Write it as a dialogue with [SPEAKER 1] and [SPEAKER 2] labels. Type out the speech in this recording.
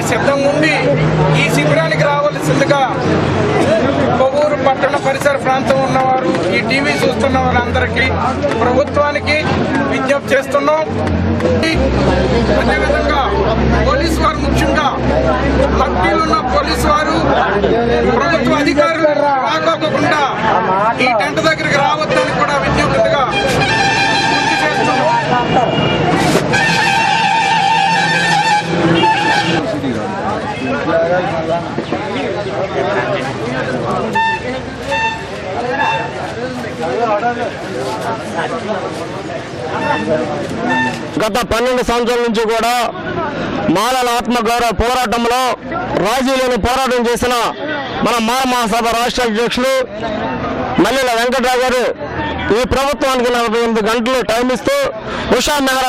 [SPEAKER 1] సిద్ధంగా ఉండి ఈ శిబిరానికి రావాల్సిందిగా కొవ్వూరు పట్టణ పరిసర ప్రాంతం ఉన్నవారు, ఈ టీవీ చూస్తున్న వారందరికీ ప్రభుత్వానికి విజ్ఞప్తి చేస్తున్నాం. అదేవిధంగా పోలీసు వారు, ముఖ్యంగా భక్తులున్న పోలీసు వారు, ప్రభుత్వ అధికారులు రాకోకుండా ఈ టెంట్ దగ్గరికి రావద్దని కూడా విజ్ఞప్తిగా గుర్తు చేస్తున్నాం.
[SPEAKER 2] గత 12 సంవత్సరాల నుంచి కూడా మాలల ఆత్మగౌరవ పోరాటంలో రాజీ లేని పోరాటం చేసిన మన మాల మహాసభ రాష్ట్ర అధ్యక్షులు మల్లెల వెంకట్రావు గారు ఈ ప్రభుత్వానికి 48 గంటలు టైం ఇస్తూ ఉషా నగర